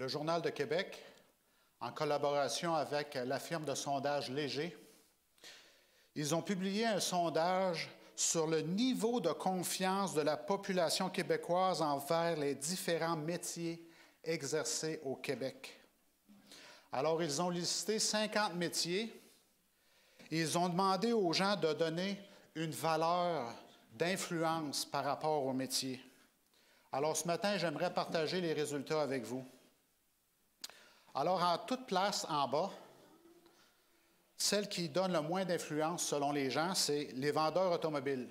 le Journal de Québec, en collaboration avec la firme de sondage Léger, ils ont publié un sondage sur le niveau de confiance de la population québécoise envers les différents métiers exercés au Québec. Alors, ils ont listé 50 métiers et ils ont demandé aux gens de donner une valeur d'influence par rapport au métier. Alors, ce matin, j'aimerais partager les résultats avec vous. Alors, en toute place en bas, celle qui donne le moins d'influence selon les gens, c'est les vendeurs automobiles.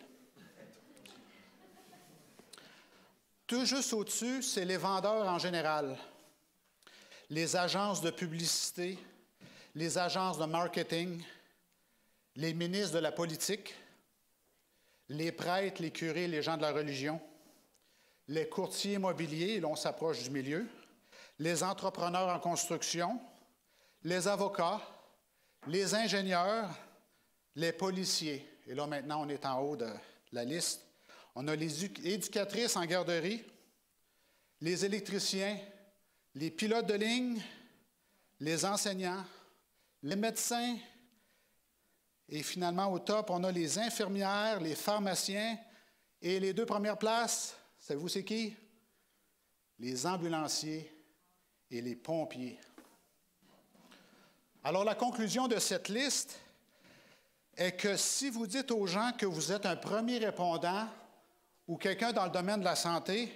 Tout juste au-dessus, c'est les vendeurs en général, les agences de publicité, les agences de marketing, les ministres de la politique, les prêtres, les curés, les gens de la religion, les courtiers immobiliers, là on s'approche du milieu, les entrepreneurs en construction, les avocats, les ingénieurs, les policiers. Et là, maintenant, on est en haut de la liste. On a les éducatrices en garderie, les électriciens, les pilotes de ligne, les enseignants, les médecins. Et finalement, au top, on a les infirmières, les pharmaciens. Et les deux premières places, savez-vous c'est qui? Les ambulanciers et les pompiers. Alors, la conclusion de cette liste est que si vous dites aux gens que vous êtes un premier répondant ou quelqu'un dans le domaine de la santé,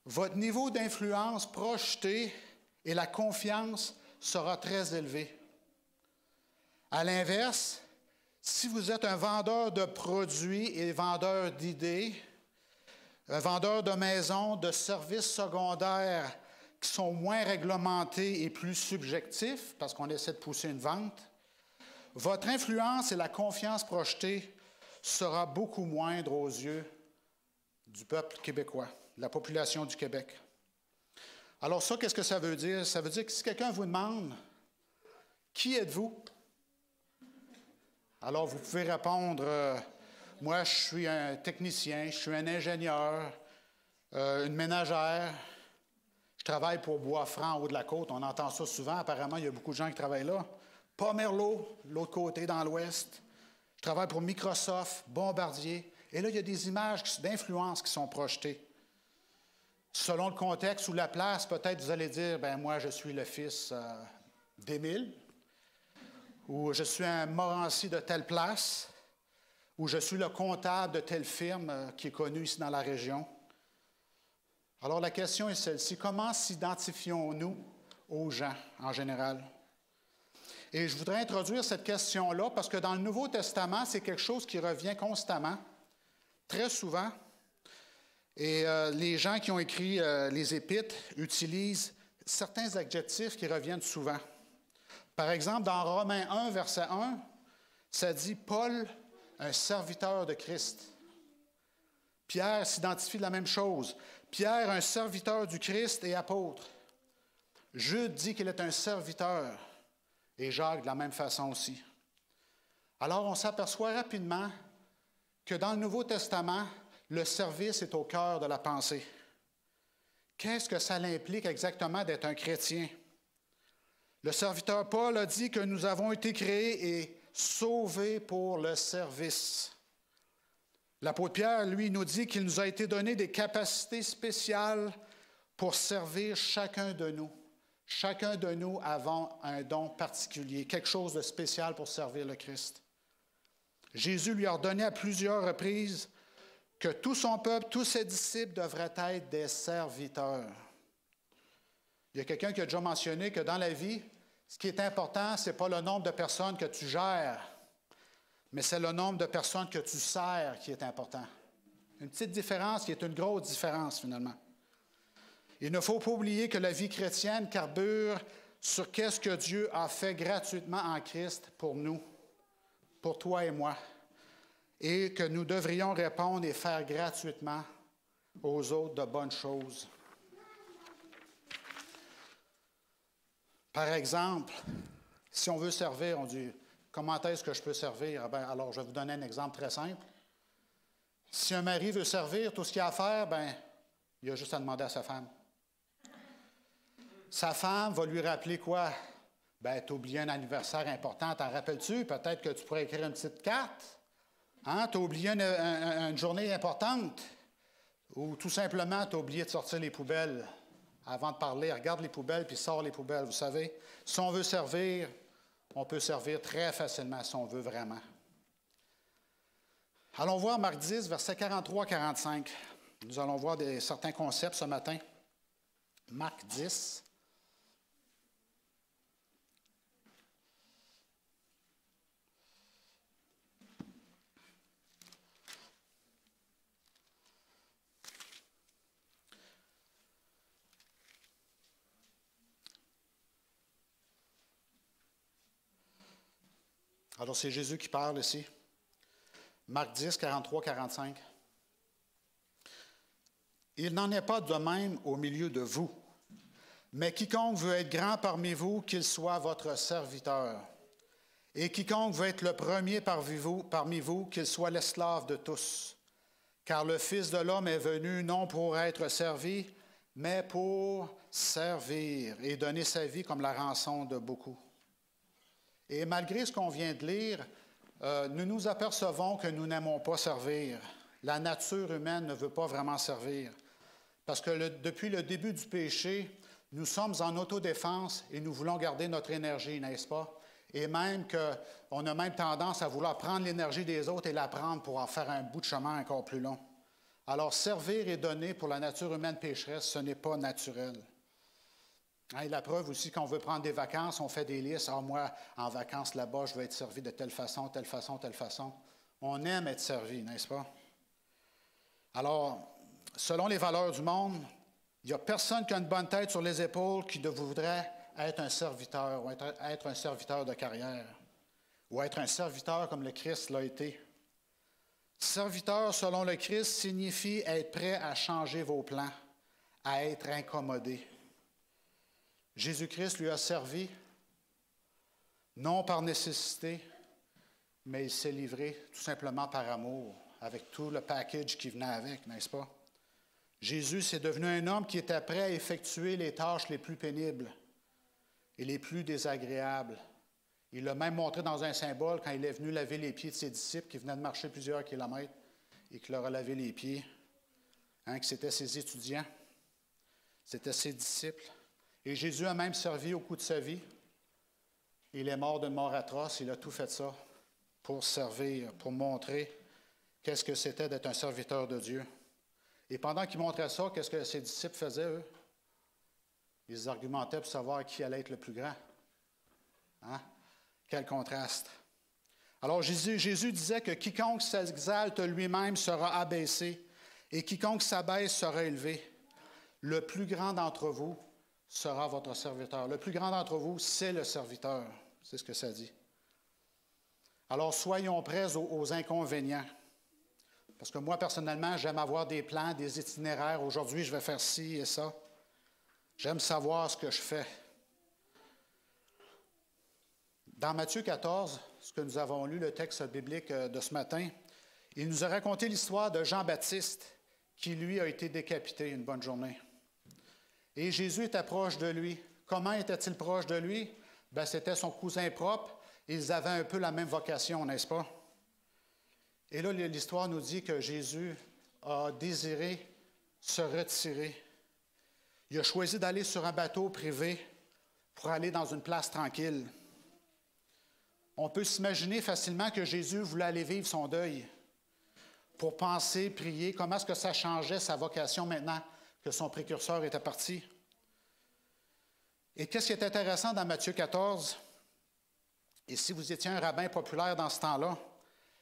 votre niveau d'influence projeté et la confiance sera très élevé. À l'inverse, si vous êtes un vendeur de produits et vendeur d'idées, un vendeur de maisons, de services secondaires qui sont moins réglementés et plus subjectifs, parce qu'on essaie de pousser une vente, votre influence et la confiance projetée sera beaucoup moindre aux yeux du peuple québécois, de la population du Québec. Alors ça, qu'est-ce que ça veut dire? Ça veut dire que si quelqu'un vous demande « Qui êtes-vous? » Alors vous pouvez répondre « Moi, je suis un technicien, je suis un ingénieur, une ménagère. » Je travaille pour Bois-Franc, en haut de la côte. On entend ça souvent. Apparemment, il y a beaucoup de gens qui travaillent là. Pomerleau, l'autre côté, dans l'ouest. Je travaille pour Microsoft, Bombardier. Et là, il y a des images d'influence qui sont projetées. Selon le contexte ou la place, peut-être vous allez dire, ben moi, je suis le fils d'Émile, ou je suis un Morancy de telle place, ou je suis le comptable de telle firme qui est connue ici dans la région. Alors, la question est celle-ci. Comment s'identifions-nous aux gens en général? Et je voudrais introduire cette question-là parce que dans le Nouveau Testament, c'est quelque chose qui revient constamment, très souvent. Et les gens qui ont écrit les Épîtres utilisent certains adjectifs qui reviennent souvent. Par exemple, dans Romains 1, verset 1, ça dit « Paul, un serviteur de Christ ». Pierre s'identifie de la même chose. Pierre, un serviteur du Christ et apôtre. Jude dit qu'il est un serviteur. Et Jacques, de la même façon aussi. Alors, on s'aperçoit rapidement que dans le Nouveau Testament, le service est au cœur de la pensée. Qu'est-ce que ça implique exactement d'être un chrétien? Le serviteur Paul a dit que nous avons été créés et sauvés pour le service. L'apôtre Pierre, lui, nous dit qu'il nous a été donné des capacités spéciales pour servir chacun de nous. Chacun de nous avons un don particulier, quelque chose de spécial pour servir le Christ. Jésus lui a ordonné à plusieurs reprises que tout son peuple, tous ses disciples devraient être des serviteurs. Il y a quelqu'un qui a déjà mentionné que dans la vie, ce qui est important, ce n'est pas le nombre de personnes que tu gères, mais c'est le nombre de personnes que tu sers qui est important. Une petite différence qui est une grosse différence, finalement. Il ne faut pas oublier que la vie chrétienne carbure sur qu'est-ce que Dieu a fait gratuitement en Christ pour nous, pour toi et moi, et que nous devrions répondre et faire gratuitement aux autres de bonnes choses. Par exemple, si on veut servir, on dit « Comment est-ce que je peux servir? » Alors, je vais vous donner un exemple très simple. Si un mari veut servir, tout ce qu'il a à faire, il a juste à demander à sa femme. sa femme va lui rappeler quoi? Ben, tu as oublié un anniversaire important, t'en rappelles-tu? Peut-être que tu pourrais écrire une petite carte. Hein? Tu as oublié une journée importante. Ou tout simplement, tu as oublié de sortir les poubelles. Avant de parler, regarde les poubelles puis sors les poubelles. Vous savez, si on veut servir, on peut servir très facilement si on veut vraiment. Allons voir Marc 10, versets 43-45. Nous allons voir certains concepts ce matin. Marc 10. Alors, c'est Jésus qui parle ici. Marc 10, 43-45. Il n'en est pas de même au milieu de vous, mais quiconque veut être grand parmi vous, qu'il soit votre serviteur. Et quiconque veut être le premier parmi vous, qu'il soit l'esclave de tous. Car le Fils de l'homme est venu non pour être servi, mais pour servir et donner sa vie comme la rançon de beaucoup. Et malgré ce qu'on vient de lire, nous nous apercevons que nous n'aimons pas servir. La nature humaine ne veut pas vraiment servir. Parce que depuis le début du péché, nous sommes en autodéfense et nous voulons garder notre énergie, n'est-ce pas? Et même qu'on a même tendance à vouloir prendre l'énergie des autres et la prendre pour en faire un bout de chemin encore plus long. Alors, servir et donner pour la nature humaine pécheresse, ce n'est pas naturel. Et la preuve aussi, quand on veut prendre des vacances, on fait des listes. Ah, moi, en vacances là-bas, je vais être servi de telle façon, telle façon, telle façon. On aime être servi, n'est-ce pas? Alors, selon les valeurs du monde, il n'y a personne qui a une bonne tête sur les épaules qui voudrait être un serviteur, ou être un serviteur de carrière, ou être un serviteur comme le Christ l'a été. Serviteur, selon le Christ, signifie être prêt à changer vos plans, à être incommodé. Jésus-Christ lui a servi, non par nécessité, mais il s'est livré tout simplement par amour, avec tout le package qui venait avec, n'est-ce pas? Jésus, c'est devenu un homme qui était prêt à effectuer les tâches les plus pénibles et les plus désagréables. Il l'a même montré dans un symbole quand il est venu laver les pieds de ses disciples qui venaient de marcher plusieurs kilomètres et qu'il leur a lavé les pieds, que c'était ses étudiants, c'était ses disciples. Et Jésus a même servi au cours de sa vie. Il est mort d'une mort atroce. Il a tout fait ça pour servir, pour montrer qu'est-ce que c'était d'être un serviteur de Dieu. Et pendant qu'il montrait ça, qu'est-ce que ses disciples faisaient, eux? Ils argumentaient pour savoir qui allait être le plus grand. Quel contraste. Alors Jésus disait que quiconque s'exalte lui-même sera abaissé et quiconque s'abaisse sera élevé. Le plus grand d'entre vous sera votre serviteur. Le plus grand d'entre vous, c'est le serviteur. C'est ce que ça dit. Alors, soyons prêts aux inconvénients. Parce que moi, personnellement, j'aime avoir des plans, des itinéraires. Aujourd'hui, je vais faire ci et ça. J'aime savoir ce que je fais. Dans Matthieu 14, ce que nous avons lu, le texte biblique de ce matin, il nous a raconté l'histoire de Jean-Baptiste, qui, lui, a été décapité une bonne journée. Et Jésus était proche de lui. Comment était-il proche de lui? Bien, c'était son cousin propre. Ils avaient un peu la même vocation, n'est-ce pas? Et là, l'histoire nous dit que Jésus a désiré se retirer. Il a choisi d'aller sur un bateau privé pour aller dans une place tranquille. On peut s'imaginer facilement que Jésus voulait aller vivre son deuil pour penser, prier. Comment est-ce que ça changeait sa vocation maintenant que son précurseur était parti? Et qu'est-ce qui est intéressant dans Matthieu 14? Et si vous étiez un rabbin populaire dans ce temps-là,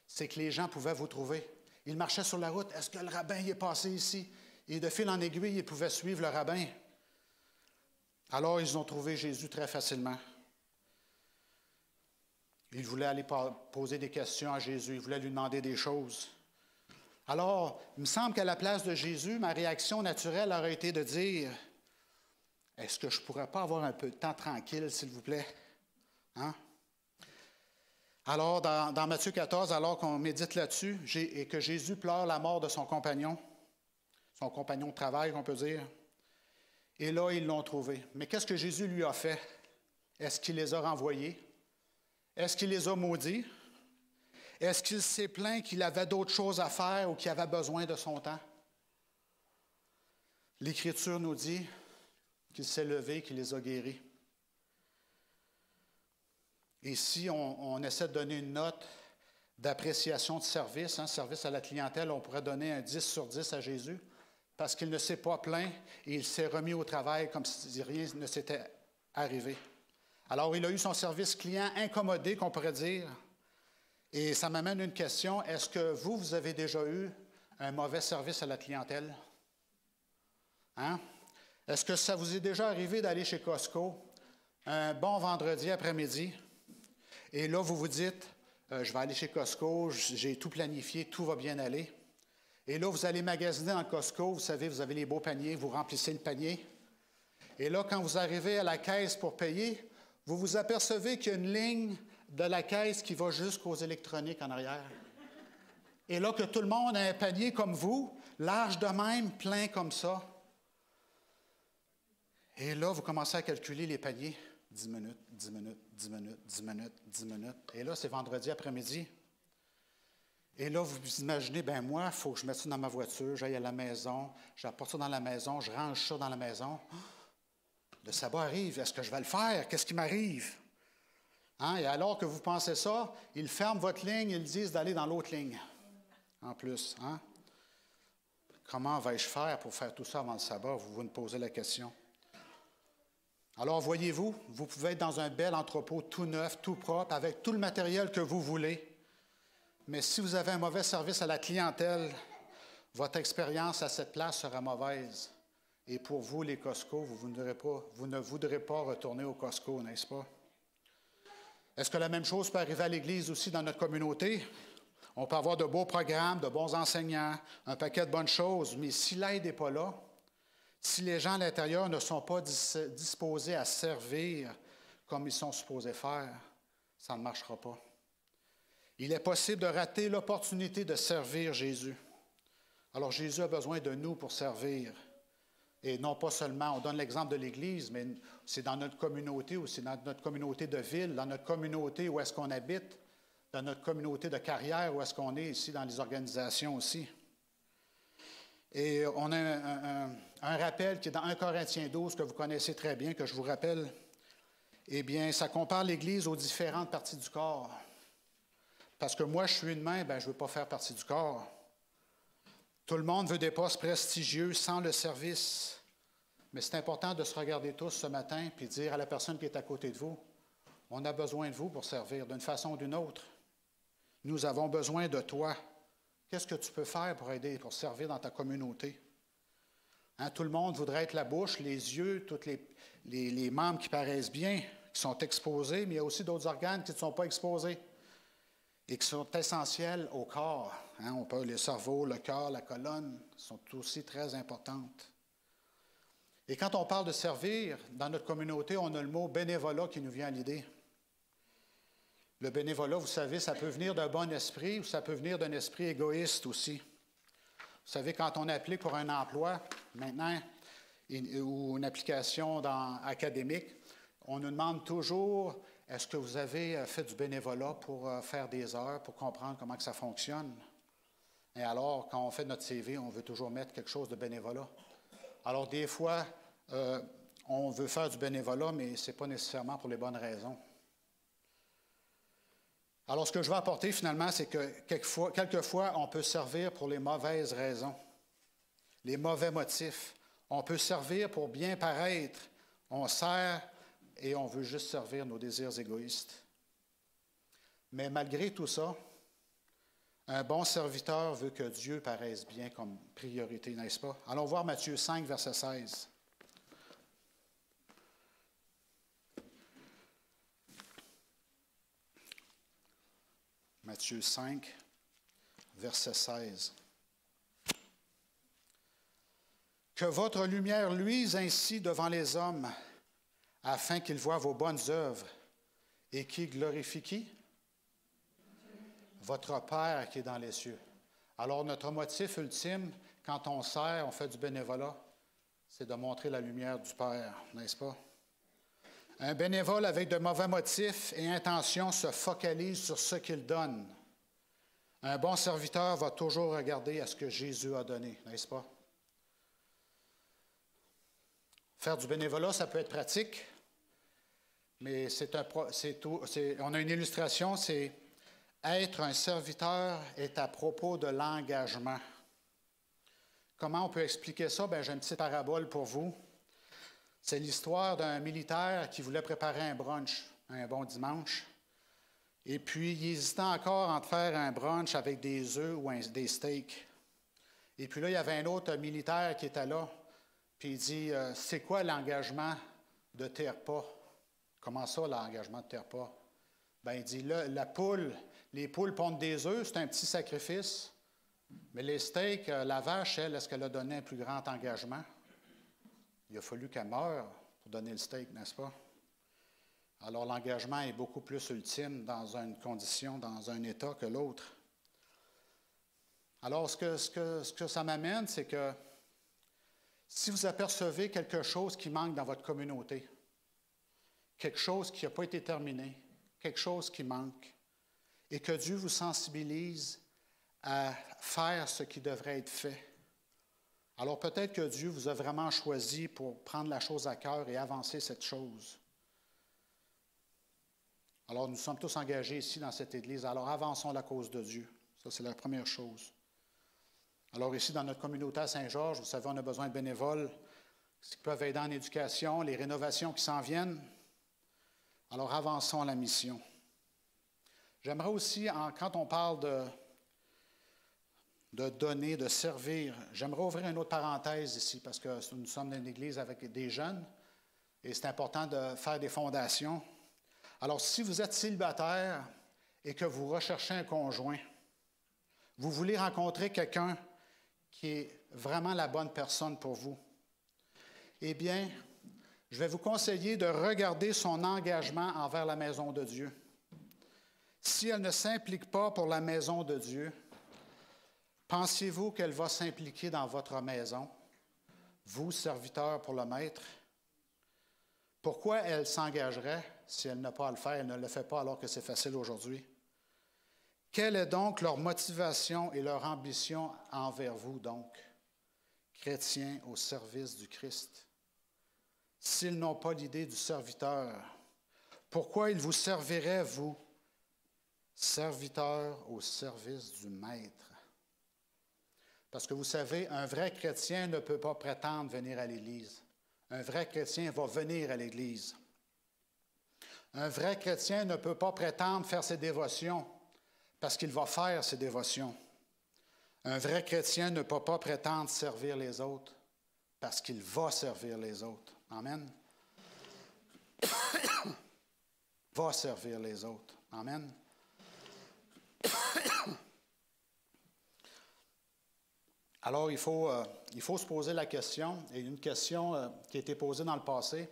c'est que les gens pouvaient vous trouver. Ils marchaient sur la route. Est-ce que le rabbin y est passé ici? Et de fil en aiguille, ils pouvaient suivre le rabbin. Alors, ils ont trouvé Jésus très facilement. Ils voulaient aller poser des questions à Jésus. Ils voulaient lui demander des choses. Alors, il me semble qu'à la place de Jésus, ma réaction naturelle aurait été de dire, « Est-ce que je ne pourrais pas avoir un peu de temps tranquille, s'il vous plaît? » Alors, dans Matthieu 14, alors qu'on médite là-dessus, et que Jésus pleure la mort de son compagnon de travail, on peut dire, Et là, ils l'ont trouvé. Mais qu'est-ce que Jésus lui a fait? Est-ce qu'il les a renvoyés? Est-ce qu'il les a maudits? Est-ce qu'il s'est plaint qu'il avait d'autres choses à faire ou qu'il avait besoin de son temps? L'Écriture nous dit qu'il s'est levé, qu'il les a guéris. Et si on essaie de donner une note d'appréciation de service, service à la clientèle, on pourrait donner un 10 sur 10 à Jésus, parce qu'il ne s'est pas plaint et il s'est remis au travail comme si rien ne s'était arrivé. Alors, il a eu son service client incommodé, qu'on pourrait dire. Et ça m'amène une question. Est-ce que vous avez déjà eu un mauvais service à la clientèle? Hein? Est-ce que ça vous est déjà arrivé d'aller chez Costco un bon vendredi après-midi et là, vous vous dites, je vais aller chez Costco, j'ai tout planifié, tout va bien aller. Et là, vous allez magasiner dans Costco, vous savez, vous avez les beaux paniers, vous remplissez le panier. Et là, quand vous arrivez à la caisse pour payer, vous vous apercevez qu'il y a une ligne de la caisse qui va jusqu'aux électroniques en arrière. Et là, que tout le monde a un panier comme vous, large de même, plein comme ça. Et là, vous commencez à calculer les paniers. 10 minutes, 10 minutes, 10 minutes, 10 minutes, 10 minutes. Et là, c'est vendredi après-midi. Et là, vous imaginez, moi, il faut que je mette ça dans ma voiture, j'aille à la maison, j'apporte ça dans la maison, je range ça dans la maison. Le sabbat arrive, est-ce que je vais le faire? Qu'est-ce qui m'arrive? Et alors que vous pensez ça, ils ferment votre ligne, ils disent d'aller dans l'autre ligne. En plus. Comment vais-je faire pour faire tout ça avant le sabbat? Vous me posez la question. Alors, voyez-vous, vous pouvez être dans un bel entrepôt tout neuf, tout propre, avec tout le matériel que vous voulez. Mais si vous avez un mauvais service à la clientèle, votre expérience à cette place sera mauvaise. Et pour vous, les Costco, vous ne voudrez pas retourner au Costco, n'est-ce pas? Est-ce que la même chose peut arriver à l'Église aussi dans notre communauté? On peut avoir de beaux programmes, de bons enseignants, un paquet de bonnes choses, mais si l'aide n'est pas là, si les gens à l'intérieur ne sont pas disposés à servir comme ils sont supposés faire, ça ne marchera pas. Il est possible de rater l'opportunité de servir Jésus. Alors Jésus a besoin de nous pour servir. Et non pas seulement, on donne l'exemple de l'Église, mais c'est dans notre communauté ou c'est dans notre communauté de ville, dans notre communauté où est-ce qu'on habite, dans notre communauté de carrière où est-ce qu'on est ici dans les organisations aussi. Et on a un rappel qui est dans 1 Corinthiens 12 que vous connaissez très bien, que je vous rappelle. Eh bien, ça compare l'Église aux différentes parties du corps. Parce que moi, je suis une main, je ne veux pas faire partie du corps. Tout le monde veut des postes prestigieux sans le service. Mais c'est important de se regarder tous ce matin et dire à la personne qui est à côté de vous, on a besoin de vous pour servir d'une façon ou d'une autre. Nous avons besoin de toi. Qu'est-ce que tu peux faire pour aider, pour servir dans ta communauté? Tout le monde voudrait être la bouche, les yeux, tous les membres qui paraissent bien, qui sont exposés, mais il y a aussi d'autres organes qui ne sont pas exposés et qui sont essentiels au corps. On peut, le cerveau, le cœur, la colonne sont aussi très importantes. Et quand on parle de servir, dans notre communauté, on a le mot bénévolat qui nous vient à l'idée. Le bénévolat, vous savez, ça peut venir d'un bon esprit ou ça peut venir d'un esprit égoïste aussi. Vous savez, quand on applique pour un emploi, maintenant, ou une application académique, on nous demande toujours, est-ce que vous avez fait du bénévolat pour faire des heures, pour comprendre comment que ça fonctionne? Et alors, quand on fait notre CV, on veut toujours mettre quelque chose de bénévolat. Alors, des fois, on veut faire du bénévolat, mais ce n'est pas nécessairement pour les bonnes raisons. Alors, ce que je veux apporter finalement, c'est que quelquefois, on peut servir pour les mauvaises raisons, les mauvais motifs. On peut servir pour bien paraître. On sert et on veut juste servir nos désirs égoïstes. Mais malgré tout ça, un bon serviteur veut que Dieu paraisse bien comme priorité, n'est-ce pas? Allons voir Matthieu 5, verset 16. Matthieu 5, verset 16. Que votre lumière luise ainsi devant les hommes, afin qu'ils voient vos bonnes œuvres, et qui glorifie qui? Votre Père qui est dans les cieux. Alors, notre motif ultime, quand on sert, on fait du bénévolat, c'est de montrer la lumière du Père, n'est-ce pas? Un bénévole avec de mauvais motifs et intentions se focalise sur ce qu'il donne. Un bon serviteur va toujours regarder à ce que Jésus a donné, n'est-ce pas? Faire du bénévolat, ça peut être pratique, mais on a une illustration, c'est être un serviteur est à propos de l'engagement. Comment on peut expliquer ça? Bien, j'ai une petite parabole pour vous. C'est l'histoire d'un militaire qui voulait préparer un brunch, un bon dimanche. Et puis, il hésitait encore entre faire un brunch avec des œufs ou des steaks. Et puis là, il y avait un autre militaire qui était là. Puis il dit, c'est quoi l'engagement de tes repas? Comment ça, l'engagement de tes repas? Bien, il dit, là, les poules pondent des œufs, c'est un petit sacrifice. Mais les steaks, la vache, elle, est-ce qu'elle a donné un plus grand engagement? Il a fallu qu'elle meure pour donner le steak, n'est-ce pas? Alors, l'engagement est beaucoup plus ultime dans une condition, dans un état que l'autre. Alors, ce que ça m'amène, c'est que si vous apercevez quelque chose qui manque dans votre communauté, quelque chose qui n'a pas été terminé, quelque chose qui manque, et que Dieu vous sensibilise à faire ce qui devrait être fait, alors peut-être que Dieu vous a vraiment choisi pour prendre la chose à cœur et avancer cette chose. Alors nous sommes tous engagés ici dans cette Église, alors avançons la cause de Dieu. Ça, c'est la première chose. Alors ici, dans notre communauté à Saint-Georges, vous savez, on a besoin de bénévoles qui peuvent aider en éducation, les rénovations qui s'en viennent. Alors avançons la mission. J'aimerais aussi, quand on parle de donner, de servir, j'aimerais ouvrir une autre parenthèse ici, parce que nous sommes dans une Église avec des jeunes, et c'est important de faire des fondations. Alors, si vous êtes célibataire et que vous recherchez un conjoint, vous voulez rencontrer quelqu'un qui est vraiment la bonne personne pour vous, eh bien, je vais vous conseiller de regarder son engagement envers la maison de Dieu. Si elle ne s'implique pas pour la maison de Dieu, pensez-vous qu'elle va s'impliquer dans votre maison, vous, serviteur pour le maître? Pourquoi elle s'engagerait si elle n'a pas à le faire, elle ne le fait pas alors que c'est facile aujourd'hui? Quelle est donc leur motivation et leur ambition envers vous, donc, chrétiens au service du Christ? S'ils n'ont pas l'idée du serviteur, pourquoi ils vous serviraient, vous, serviteurs au service du Maître? Parce que vous savez, un vrai chrétien ne peut pas prétendre venir à l'Église. Un vrai chrétien va venir à l'Église. Un vrai chrétien ne peut pas prétendre faire ses dévotions parce qu'il va faire ses dévotions. Un vrai chrétien ne peut pas prétendre servir les autres parce qu'il va servir les autres. Amen. Va servir les autres. Amen. Alors, il faut se poser la question, et une question qui a été posée dans le passé.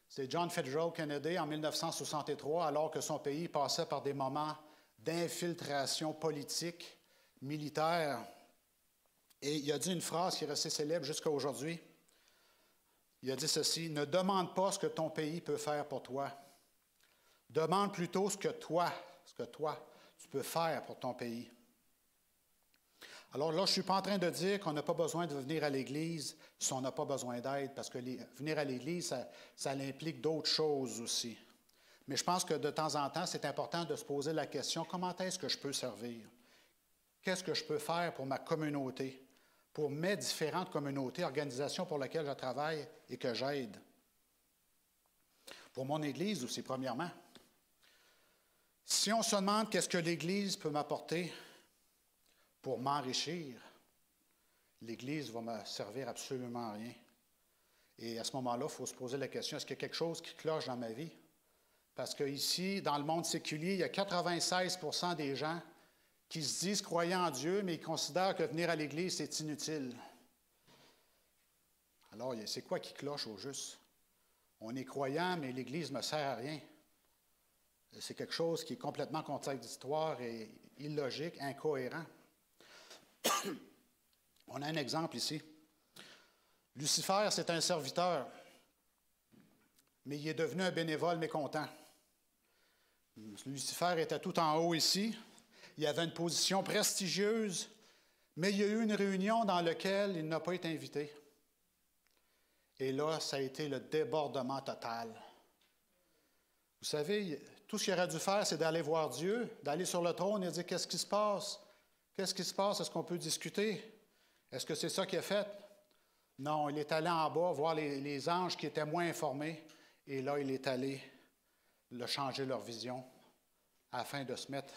C'est John Fitzgerald Kennedy, en 1963, alors que son pays passait par des moments d'infiltration politique, militaire. Et il a dit une phrase qui est restée célèbre jusqu'à aujourd'hui. Il a dit ceci: « Ne demande pas ce que ton pays peut faire pour toi. Demande plutôt ce que toi, tu peux faire pour ton pays. » Alors là, je ne suis pas en train de dire qu'on n'a pas besoin de venir à l'Église si on n'a pas besoin d'aide, parce que venir à l'Église, ça implique d'autres choses aussi. Mais je pense que de temps en temps, c'est important de se poser la question, comment est-ce que je peux servir? Qu'est-ce que je peux faire pour ma communauté, pour mes différentes communautés, organisations pour lesquelles je travaille et que j'aide? Pour mon Église aussi, premièrement. Si on se demande qu'est-ce que l'Église peut m'apporter pour m'enrichir, l'Église va me servir absolument à rien. Et à ce moment-là, il faut se poser la question, est-ce qu'il y a quelque chose qui cloche dans ma vie? Parce qu'ici, dans le monde séculier, il y a 96 % des gens qui se disent croyants en Dieu, mais ils considèrent que venir à l'Église, c'est inutile. Alors, c'est quoi qui cloche au juste? On est croyant, mais l'Église ne me sert à rien. C'est quelque chose qui est complètement contradictoire et illogique, incohérent. On a un exemple ici. Lucifer, c'est un serviteur, mais il est devenu un bénévole mécontent. Lucifer était tout en haut ici. Il avait une position prestigieuse, mais il y a eu une réunion dans laquelle il n'a pas été invité. Et là, ça a été le débordement total. Vous savez, tout ce qu'il aurait dû faire, c'est d'aller voir Dieu, d'aller sur le trône et dire « Qu'est-ce qui se passe? Qu'est-ce qui se passe? Est-ce qu'on peut discuter? Est-ce que c'est ça qu'il a fait? » Non, il est allé en bas voir les anges qui étaient moins informés. Et là, il est allé leur changer leur vision afin de se mettre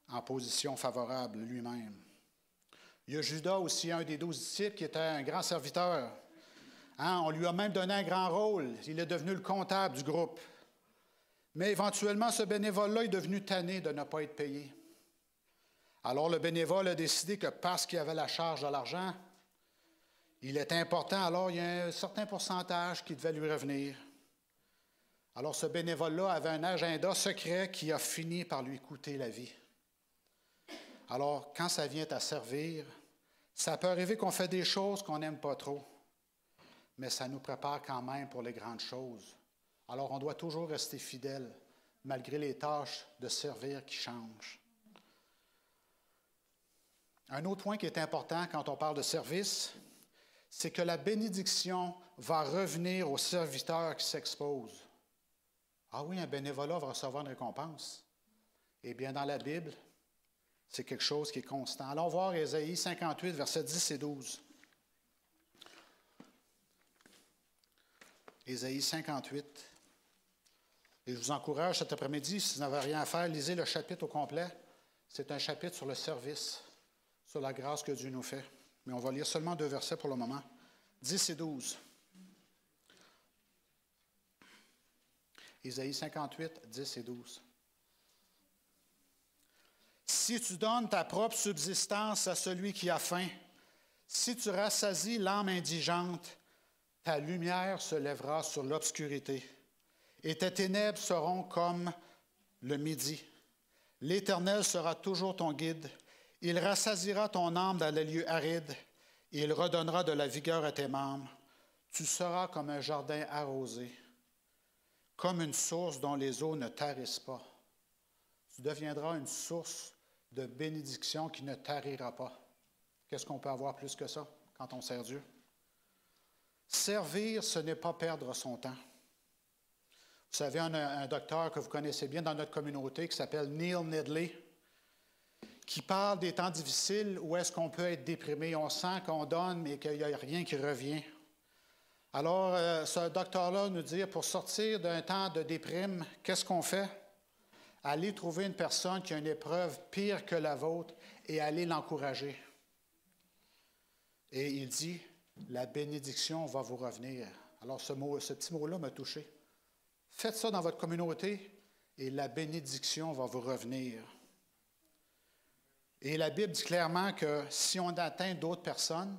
en position favorable lui-même. Il y a Judas aussi, un des 12 disciples, qui était un grand serviteur. On lui a même donné un grand rôle. Il est devenu le comptable du groupe. Mais éventuellement, ce bénévole-là est devenu tanné de ne pas être payé. Alors le bénévole a décidé que parce qu'il avait la charge de l'argent, il était important, alors il y a un certain pourcentage qui devait lui revenir. Alors ce bénévole-là avait un agenda secret qui a fini par lui coûter la vie. Alors quand ça vient à servir, ça peut arriver qu'on fait des choses qu'on n'aime pas trop, mais ça nous prépare quand même pour les grandes choses. Alors on doit toujours rester fidèle, malgré les tâches de servir qui changent. Un autre point qui est important quand on parle de service, c'est que la bénédiction va revenir au serviteur qui s'expose. Ah oui, un bénévolat va recevoir une récompense. Eh bien, dans la Bible, c'est quelque chose qui est constant. Allons voir Ésaïe 58, versets 10 et 12. Ésaïe 58. Et je vous encourage cet après-midi, si vous n'avez rien à faire, lisez le chapitre au complet. C'est un chapitre sur le service, sur la grâce que Dieu nous fait. Mais on va lire seulement 2 versets pour le moment. 10 et 12. Ésaïe 58, 10 et 12. Si tu donnes ta propre subsistance à celui qui a faim, si tu rassasies l'âme indigente, ta lumière se lèvera sur l'obscurité, et tes ténèbres seront comme le midi. L'Éternel sera toujours ton guide. Il rassasiera ton âme dans les lieux arides, et il redonnera de la vigueur à tes membres. Tu seras comme un jardin arrosé, comme une source dont les eaux ne tarissent pas. Tu deviendras une source de bénédiction qui ne tarira pas. Qu'est-ce qu'on peut avoir plus que ça quand on sert Dieu? Servir, ce n'est pas perdre son temps. Vous savez, on a un docteur que vous connaissez bien dans notre communauté qui s'appelle Neil Nedley, qui parle des temps difficiles où est-ce qu'on peut être déprimé. On sent qu'on donne, mais qu'il n'y a rien qui revient. Alors, ce docteur-là nous dit, pour sortir d'un temps de déprime, qu'est-ce qu'on fait? Allez trouver une personne qui a une épreuve pire que la vôtre et allez l'encourager. Et il dit, la bénédiction va vous revenir. Alors, ce petit mot-là m'a touché. Faites ça dans votre communauté et la bénédiction va vous revenir. Et la Bible dit clairement que si on atteint d'autres personnes,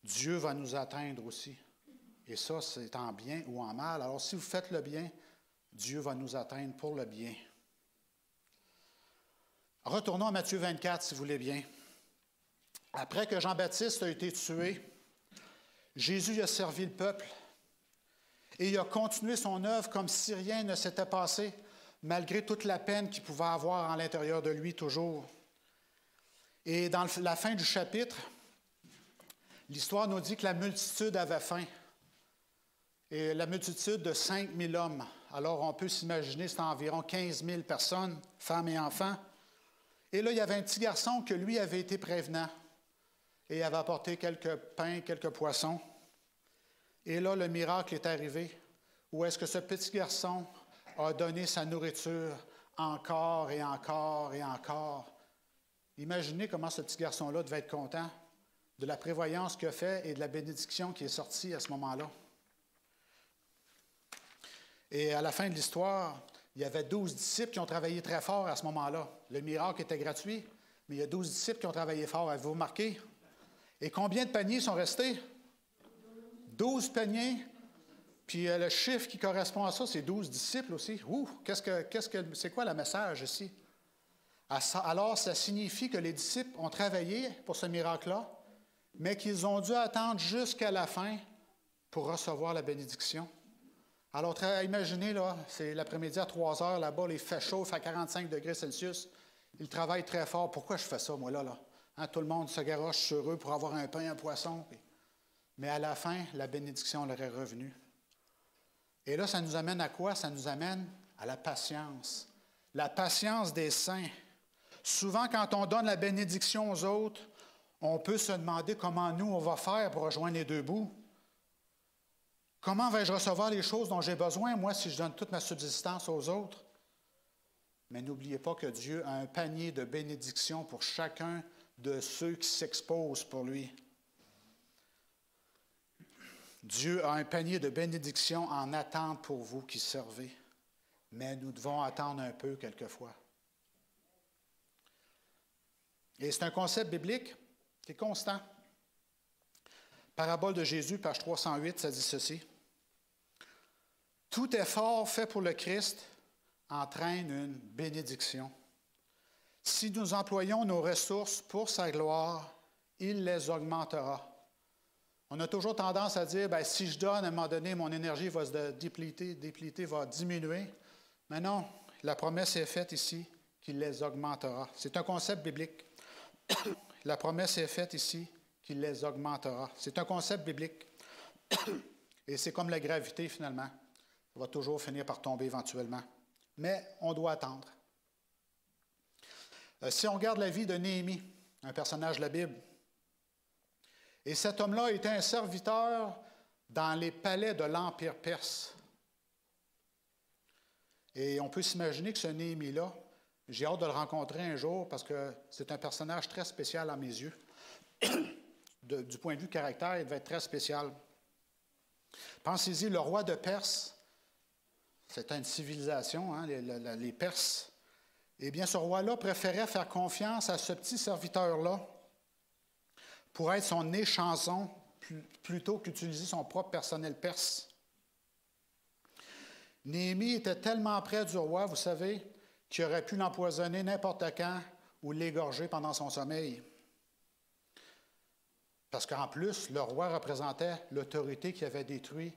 Dieu va nous atteindre aussi. Et ça, c'est en bien ou en mal. Alors, si vous faites le bien, Dieu va nous atteindre pour le bien. Retournons à Matthieu 24, si vous voulez bien. Après que Jean-Baptiste a été tué, Jésus a servi le peuple et il a continué son œuvre comme si rien ne s'était passé, malgré toute la peine qu'il pouvait avoir à l'intérieur de lui toujours. Et dans la fin du chapitre, l'histoire nous dit que la multitude avait faim. Et la multitude de 5 000 hommes. Alors, on peut s'imaginer, c'était environ 15 000 personnes, femmes et enfants. Et là, il y avait un petit garçon que lui avait été prévenant. Et il avait apporté quelques pains, quelques poissons. Et là, le miracle est arrivé. Où est-ce que ce petit garçon a donné sa nourriture encore et encore et encore. Imaginez comment ce petit garçon-là devait être content de la prévoyance qu'il a fait et de la bénédiction qui est sortie à ce moment-là. Et à la fin de l'histoire, il y avait 12 disciples qui ont travaillé très fort à ce moment-là. Le miracle était gratuit, mais il y a 12 disciples qui ont travaillé fort. Avez-vous remarqué? Et combien de paniers sont restés? 12 paniers. Puis le chiffre qui correspond à ça, c'est 12 disciples aussi. C'est quoi le message ici? Alors, ça signifie que les disciples ont travaillé pour ce miracle-là, mais qu'ils ont dû attendre jusqu'à la fin pour recevoir la bénédiction. Alors, imaginez, là, c'est l'après-midi à 3 heures, là-bas, il fait chaud, il fait 45 degrés Celsius. Ils travaillent très fort. Pourquoi je fais ça, moi, là? Hein, tout le monde se garoche sur eux pour avoir un pain, un poisson. Mais à la fin, la bénédiction leur est revenue. Et là, ça nous amène à quoi? Ça nous amène à la patience. La patience des saints. Souvent, quand on donne la bénédiction aux autres, on peut se demander comment nous, on va faire pour rejoindre les deux bouts. Comment vais-je recevoir les choses dont j'ai besoin, moi, si je donne toute ma subsistance aux autres? Mais n'oubliez pas que Dieu a un panier de bénédictions pour chacun de ceux qui s'exposent pour lui. Dieu a un panier de bénédictions en attente pour vous qui servez. Mais nous devons attendre un peu quelquefois. Et c'est un concept biblique qui est constant. Parabole de Jésus, page 308, ça dit ceci. Tout effort fait pour le Christ entraîne une bénédiction. Si nous employons nos ressources pour sa gloire, il les augmentera. On a toujours tendance à dire, bien, si je donne, à un moment donné, mon énergie va se dépliter, va diminuer. Mais non, la promesse est faite ici qu'il les augmentera. C'est un concept biblique. La promesse est faite ici qu'il les augmentera. C'est un concept biblique. Et c'est comme la gravité, finalement. Ça va toujours finir par tomber éventuellement. Mais on doit attendre. Si on regarde la vie de Néhémie, un personnage de la Bible, et cet homme-là était un serviteur dans les palais de l'Empire perse. Et on peut s'imaginer que ce Néhémie-là, j'ai hâte de le rencontrer un jour parce que c'est un personnage très spécial à mes yeux. Du point de vue caractère, il devait être très spécial. Pensez-y, le roi de Perse, c'était une civilisation, hein, les Perses. Eh bien, ce roi-là préférait faire confiance à ce petit serviteur-là pour être son échanson plutôt qu'utiliser son propre personnel perse. Néhémie était tellement près du roi, vous savez, qu'il aurait pu l'empoisonner n'importe quand ou l'égorger pendant son sommeil. Parce qu'en plus, le roi représentait l'autorité qui avait détruit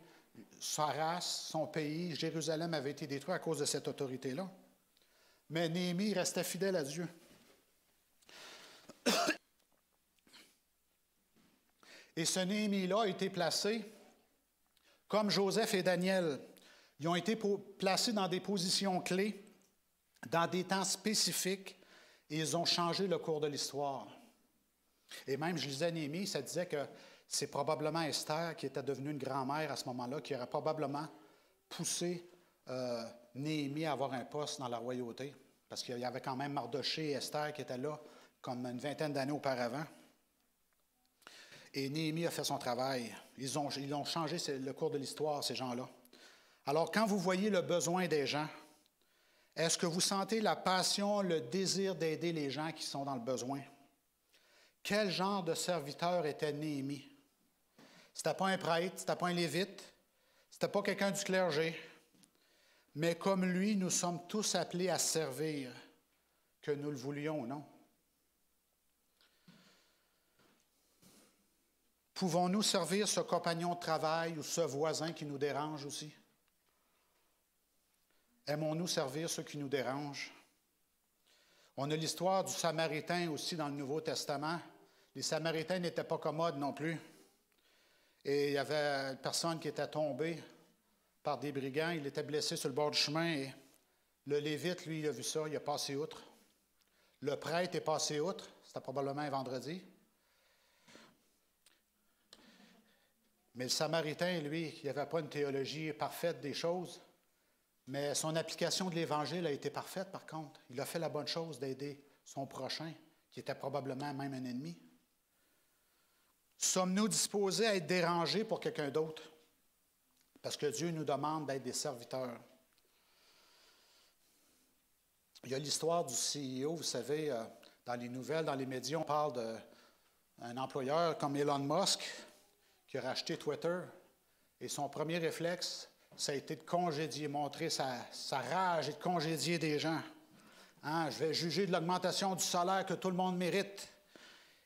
sa race, son pays. Jérusalem avait été détruit à cause de cette autorité-là. Mais Néhémie restait fidèle à Dieu. Et ce Néhémie-là a été placé, comme Joseph et Daniel, ils ont été placés dans des positions clés, dans des temps spécifiques, et ils ont changé le cours de l'histoire. Et même, je lisais Néhémie, ça disait que c'est probablement Esther qui était devenue une grand-mère à ce moment-là, qui aurait probablement poussé Néhémie à avoir un poste dans la royauté, parce qu'il y avait quand même Mardoché et Esther qui étaient là comme une vingtaine d'années auparavant. Et Néhémie a fait son travail. Ils ont changé le cours de l'histoire, ces gens-là. Alors, quand vous voyez le besoin des gens, est-ce que vous sentez la passion, le désir d'aider les gens qui sont dans le besoin? Quel genre de serviteur était Néhémie? Ce n'était pas un prêtre, ce n'était pas un lévite, ce n'était pas quelqu'un du clergé. Mais comme lui, nous sommes tous appelés à servir, que nous le voulions ou non. Pouvons-nous servir ce compagnon de travail ou ce voisin qui nous dérange aussi? Aimons-nous servir ceux qui nous dérangent? On a l'histoire du Samaritain aussi dans le Nouveau Testament. Les Samaritains n'étaient pas commodes non plus. Et il y avait une personne qui était tombée par des brigands. Il était blessé sur le bord du chemin. Et le Lévite, lui, il a vu ça, il a passé outre. Le prêtre est passé outre. C'était probablement un vendredi. Mais le Samaritain, lui, il n'avait pas une théologie parfaite des choses. Mais son application de l'Évangile a été parfaite, par contre. Il a fait la bonne chose d'aider son prochain, qui était probablement même un ennemi. Sommes-nous disposés à être dérangés pour quelqu'un d'autre? Parce que Dieu nous demande d'être des serviteurs. Il y a l'histoire du CEO, vous savez, dans les nouvelles, dans les médias, on parle d'un employeur comme Elon Musk qui a racheté Twitter. Et son premier réflexe, ça a été de congédier, montrer sa rage et de congédier des gens. Hein, je vais juger de l'augmentation du salaire que tout le monde mérite.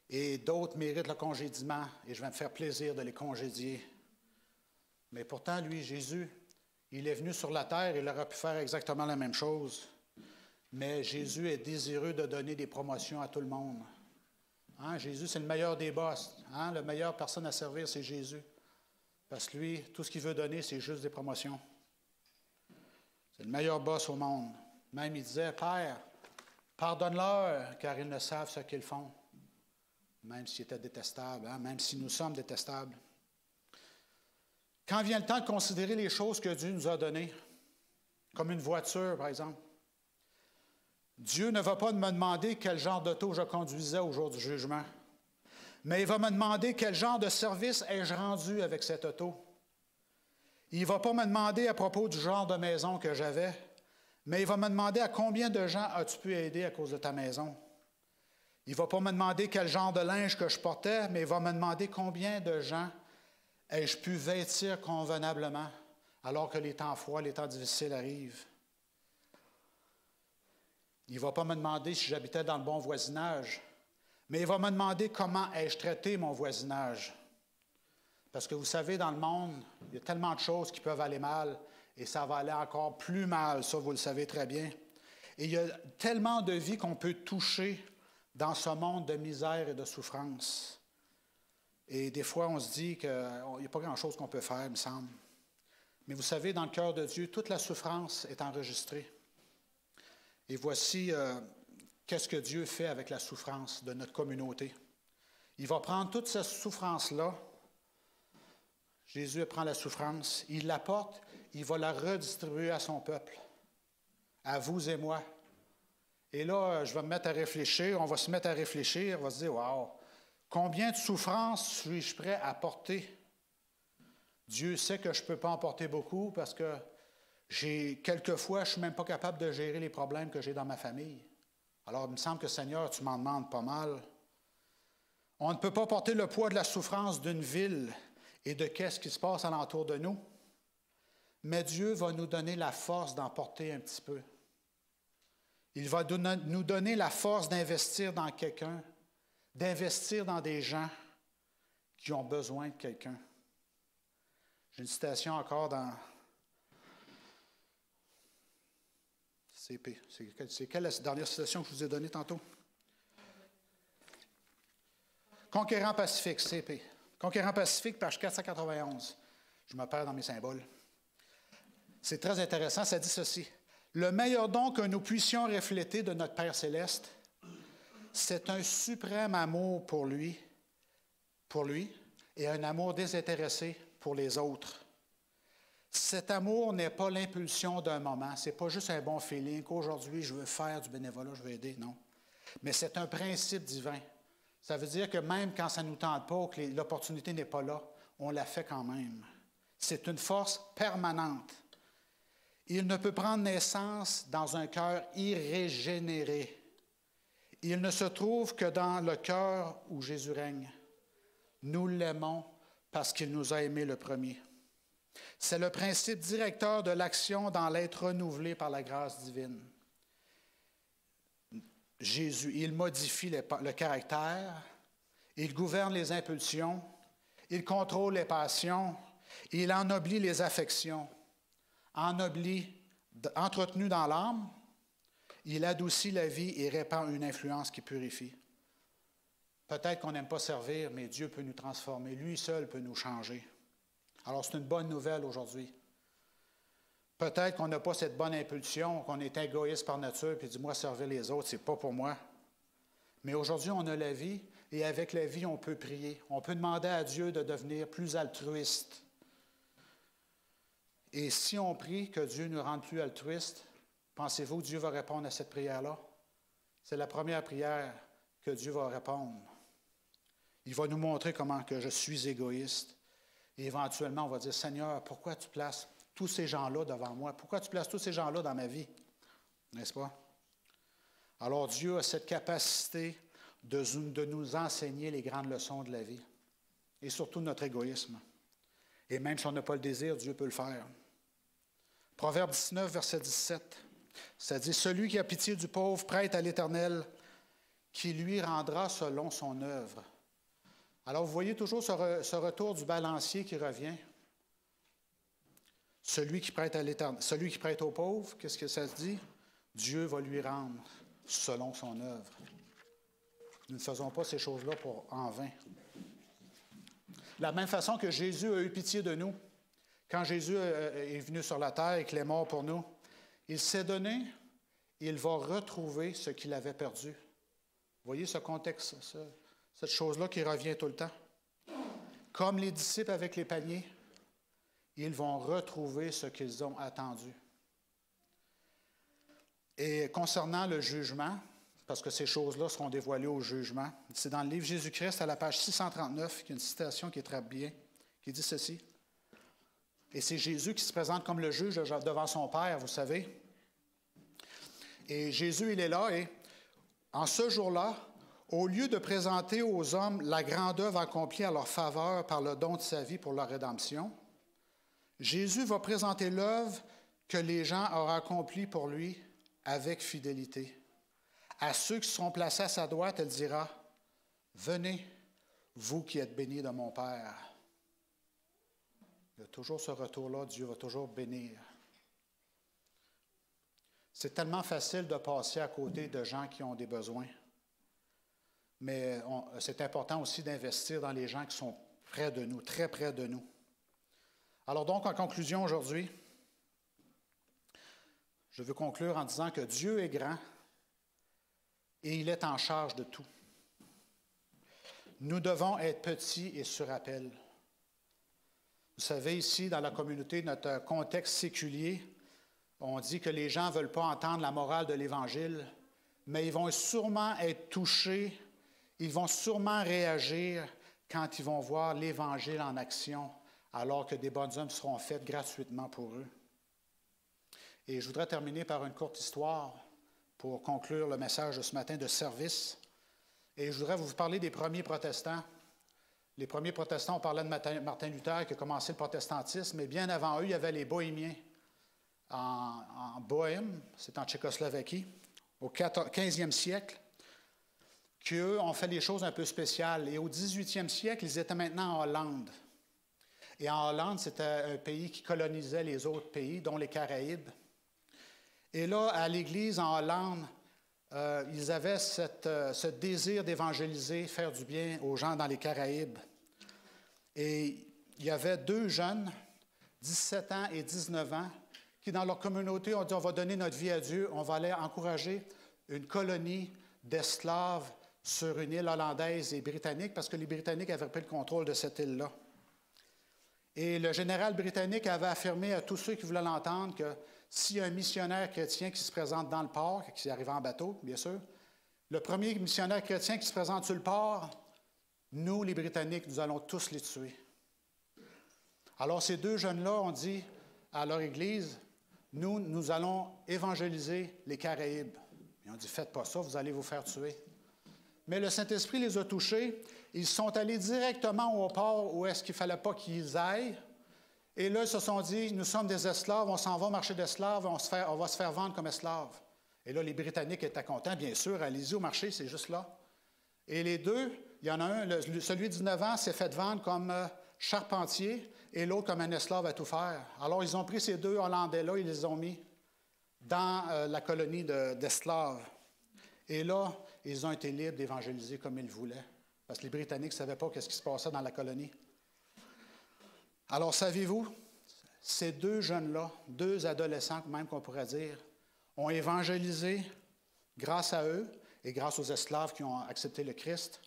Et d'autres méritent le congédiement, et je vais me faire plaisir de les congédier. Mais pourtant, lui, Jésus, il est venu sur la terre, il aurait pu faire exactement la même chose. Mais Jésus est désireux de donner des promotions à tout le monde. Hein? Jésus, c'est le meilleur des boss. Hein? La meilleure personne à servir, c'est Jésus. Parce que lui, tout ce qu'il veut donner, c'est juste des promotions. C'est le meilleur boss au monde. Même, il disait, Père, pardonne-leur, car ils ne savent ce qu'ils font. Même s'ils étaient détestables, hein? Même si nous sommes détestables. Quand vient le temps de considérer les choses que Dieu nous a données, comme une voiture, par exemple, Dieu ne va pas me demander quel genre d'auto je conduisais au jour du jugement, mais il va me demander quel genre de service ai-je rendu avec cette auto. Il ne va pas me demander à propos du genre de maison que j'avais, mais il va me demander à combien de gens as-tu pu aider à cause de ta maison. Il ne va pas me demander quel genre de linge que je portais, mais il va me demander combien de gens ai-je pu vêtir convenablement alors que les temps froids, les temps difficiles arrivent. Il ne va pas me demander si j'habitais dans le bon voisinage, mais il va me demander comment ai-je traité mon voisinage. Parce que vous savez, dans le monde, il y a tellement de choses qui peuvent aller mal, et ça va aller encore plus mal, ça vous le savez très bien. Et il y a tellement de vies qu'on peut toucher dans ce monde de misère et de souffrance. Et des fois, on se dit qu'il n'y a pas grand-chose qu'on peut faire, il me semble. Mais vous savez, dans le cœur de Dieu, toute la souffrance est enregistrée. Et voici qu'est-ce que Dieu fait avec la souffrance de notre communauté. Il va prendre toute cette souffrance-là. Jésus prend la souffrance, il la porte, il va la redistribuer à son peuple, à vous et moi. Et là, je vais me mettre à réfléchir, on va se mettre à réfléchir, on va se dire, wow, combien de souffrances suis-je prêt à porter? Dieu sait que je ne peux pas en porter beaucoup parce que quelquefois, je ne suis même pas capable de gérer les problèmes que j'ai dans ma famille. Alors, il me semble que, Seigneur, tu m'en demandes pas mal. On ne peut pas porter le poids de la souffrance d'une ville et de qu'est-ce qui se passe alentour de nous. Mais Dieu va nous donner la force d'en porter un petit peu. Il va nous donner la force d'investir dans quelqu'un, d'investir dans des gens qui ont besoin de quelqu'un. J'ai une citation encore dans CP. C'est quelle la dernière citation que je vous ai donnée tantôt? Conquérant Pacifique, CP. Conquérant Pacifique, page 491. Je me perds dans mes symboles. C'est très intéressant, ça dit ceci. Le meilleur don que nous puissions refléter de notre Père céleste, c'est un suprême amour pour lui, et un amour désintéressé pour les autres. Cet amour n'est pas l'impulsion d'un moment, ce n'est pas juste un bon feeling qu'aujourd'hui je veux faire du bénévolat, je veux aider, non. Mais c'est un principe divin. Ça veut dire que même quand ça ne nous tente pas ou que l'opportunité n'est pas là, on la fait quand même. C'est une force permanente. Il ne peut prendre naissance dans un cœur irrégénéré. Il ne se trouve que dans le cœur où Jésus règne. Nous l'aimons parce qu'il nous a aimés le premier. C'est le principe directeur de l'action dans l'être renouvelé par la grâce divine. Jésus, il modifie le caractère, il gouverne les impulsions, il contrôle les passions, il ennoblit les affections. Ennobli, entretenu dans l'âme, il adoucit la vie et répand une influence qui purifie. Peut-être qu'on n'aime pas servir, mais Dieu peut nous transformer. Lui seul peut nous changer. Alors, c'est une bonne nouvelle aujourd'hui. Peut-être qu'on n'a pas cette bonne impulsion, qu'on est égoïste par nature, puis dis-moi, servir les autres, c'est pas pour moi. Mais aujourd'hui, on a la vie, et avec la vie, on peut prier. On peut demander à Dieu de devenir plus altruiste. Et si on prie que Dieu nous rende plus altruistes, pensez-vous que Dieu va répondre à cette prière-là? C'est la première prière que Dieu va répondre. Il va nous montrer comment que je suis égoïste. Et éventuellement, on va dire, Seigneur, pourquoi tu places tous ces gens-là devant moi? Pourquoi tu places tous ces gens-là dans ma vie? N'est-ce pas? Alors Dieu a cette capacité de nous enseigner les grandes leçons de la vie. Et surtout notre égoïsme. Et même si on n'a pas le désir, Dieu peut le faire. Proverbe 19, verset 17, ça dit « Celui qui a pitié du pauvre prête à l'Éternel, qui lui rendra selon son œuvre. Alors, vous voyez toujours ce retour du balancier qui revient. Celui qui prête à l'éternel, celui qui prête aux pauvres, qu'est-ce que ça se dit? Dieu va lui rendre selon son œuvre. Nous ne faisons pas ces choses-là en vain. De la même façon que Jésus a eu pitié de nous, quand Jésus est venu sur la terre et qu'il est mort pour nous, il s'est donné, il va retrouver ce qu'il avait perdu. Vous voyez ce contexte, cette chose-là qui revient tout le temps. Comme les disciples avec les paniers, ils vont retrouver ce qu'ils ont attendu. Et concernant le jugement, parce que ces choses-là seront dévoilées au jugement, c'est dans le livre Jésus-Christ, à la page 639, qu'il y a une citation qui est très bien, qui dit ceci. Et c'est Jésus qui se présente comme le juge devant son Père, vous savez. Et Jésus, il est là, et en ce jour-là, au lieu de présenter aux hommes la grande œuvre accomplie à leur faveur par le don de sa vie pour leur rédemption, Jésus va présenter l'œuvre que les gens auront accomplie pour lui avec fidélité. À ceux qui seront placés à sa droite, elle dira, « Venez, vous qui êtes bénis de mon Père. » Il y a toujours ce retour-là, Dieu va toujours bénir. C'est tellement facile de passer à côté de gens qui ont des besoins. Mais c'est important aussi d'investir dans les gens qui sont près de nous, très près de nous. Alors donc, en conclusion aujourd'hui, je veux conclure en disant que Dieu est grand et il est en charge de tout. Nous devons être petits et sur appel. Vous savez, ici, dans la communauté, notre contexte séculier, on dit que les gens ne veulent pas entendre la morale de l'Évangile, mais ils vont sûrement être touchés, ils vont sûrement réagir quand ils vont voir l'Évangile en action, alors que des bonnes œuvres seront faites gratuitement pour eux. Et je voudrais terminer par une courte histoire pour conclure le message de ce matin de service. Et je voudrais vous parler des premiers protestants. Les premiers protestants, on parlait de Martin Luther qui a commencé le protestantisme, mais bien avant eux, il y avait les Bohémiens en Bohême, c'est en Tchécoslovaquie, au 15e siècle, qui, eux, ont fait des choses un peu spéciales. Et au 18e siècle, ils étaient maintenant en Hollande. Et en Hollande, c'était un pays qui colonisait les autres pays, dont les Caraïbes. Et là, à l'Église en Hollande, ils avaient ce désir d'évangéliser, faire du bien aux gens dans les Caraïbes. Et il y avait deux jeunes, 17 ans et 19 ans, qui dans leur communauté ont dit, on va donner notre vie à Dieu, on va aller encourager une colonie d'esclaves sur une île hollandaise et britannique, parce que les Britanniques avaient pris le contrôle de cette île-là. Et le général britannique avait affirmé à tous ceux qui voulaient l'entendre que s'il y a un missionnaire chrétien qui se présente dans le port, qui arrive en bateau, bien sûr, le premier missionnaire chrétien qui se présente sur le port, nous, les Britanniques, nous allons tous les tuer. Alors, ces deux jeunes-là ont dit à leur Église, nous allons évangéliser les Caraïbes. Ils ont dit, faites pas ça, vous allez vous faire tuer. Mais le Saint-Esprit les a touchés. Ils sont allés directement au port où est-ce qu'il ne fallait pas qu'ils aillent. Et là, ils se sont dit, nous sommes des esclaves, on s'en va au marché d'esclaves, on va se faire vendre comme esclaves. Et là, les Britanniques étaient contents, bien sûr, allez-y au marché, c'est juste là. Et les deux, il y en a un, celui de 19 ans s'est fait vendre comme charpentier et l'autre comme un esclave à tout faire. Alors, ils ont pris ces deux Hollandais-là, ils les ont mis dans la colonie d'esclaves. Et là, ils ont été libres d'évangéliser comme ils voulaient. Parce que les Britanniques ne savaient pas ce qui se passait dans la colonie. Alors, savez-vous, ces deux jeunes-là, deux adolescents même qu'on pourrait dire, ont évangélisé grâce à eux et grâce aux esclaves qui ont accepté le Christ.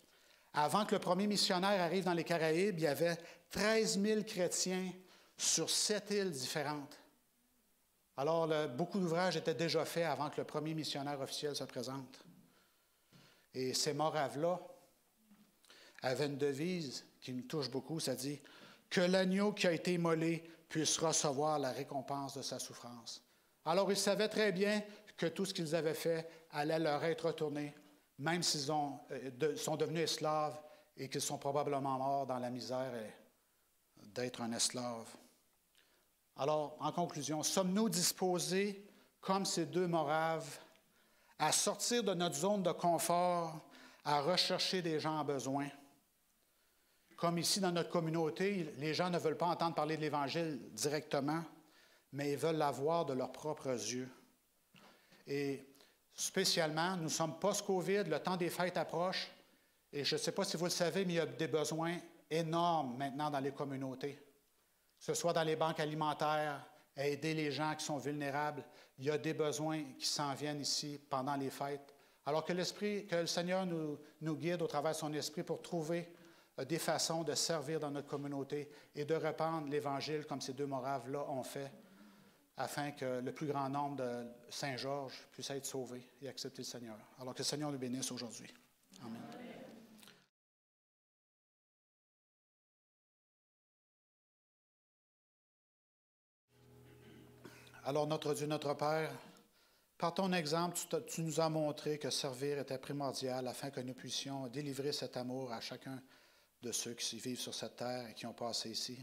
Avant que le premier missionnaire arrive dans les Caraïbes, il y avait 13 000 chrétiens sur 7 îles différentes. Alors, beaucoup d'ouvrages étaient déjà faits avant que le premier missionnaire officiel se présente. Et ces Moraves-là avaient une devise qui me touche beaucoup, ça dit « Que l'agneau qui a été immolé puisse recevoir la récompense de sa souffrance. » Alors, ils savaient très bien que tout ce qu'ils avaient fait allait leur être retourné, même s'ils sont devenus esclaves et qu'ils sont probablement morts dans la misère d'être un esclave. Alors, en conclusion, sommes-nous disposés, comme ces deux Moraves, à sortir de notre zone de confort à rechercher des gens en besoin. Comme ici dans notre communauté, les gens ne veulent pas entendre parler de l'Évangile directement, mais ils veulent l'avoir de leurs propres yeux. Et spécialement, nous sommes post-COVID, le temps des fêtes approche, et je ne sais pas si vous le savez, mais il y a des besoins énormes maintenant dans les communautés. Que ce soit dans les banques alimentaires, à aider les gens qui sont vulnérables, il y a des besoins qui s'en viennent ici pendant les fêtes. Alors que le Seigneur nous guide au travers de son esprit pour trouver des façons de servir dans notre communauté et de répandre l'Évangile comme ces deux moraves-là ont fait, afin que le plus grand nombre de Saint-Georges puisse être sauvé et accepter le Seigneur. Alors que le Seigneur nous bénisse aujourd'hui. Amen. Alors, notre Dieu, notre Père, par ton exemple, tu nous as montré que servir était primordial afin que nous puissions délivrer cet amour à chacun de ceux qui vivent sur cette terre et qui ont passé ici.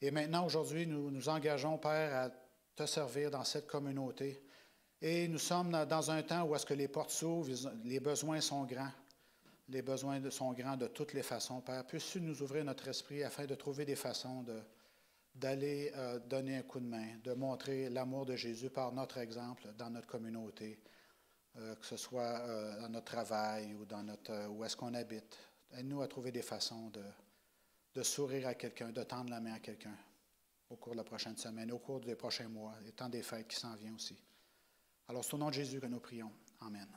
Et maintenant, aujourd'hui, nous nous engageons, Père, à te servir dans cette communauté. Et nous sommes dans un temps où est-ce que les portes s'ouvrent, les besoins sont grands. Les besoins sont grands de toutes les façons, Père. Puisses-tu nous ouvrir notre esprit afin de trouver des façons d'aller donner un coup de main, de montrer l'amour de Jésus par notre exemple dans notre communauté, que ce soit dans notre travail ou dans où est-ce qu'on habite. Aide-nous à trouver des façons de sourire à quelqu'un, de tendre la main à quelqu'un au cours de la prochaine semaine, au cours des prochains mois, et temps des fêtes qui s'en viennent aussi. Alors, c'est au nom de Jésus que nous prions. Amen.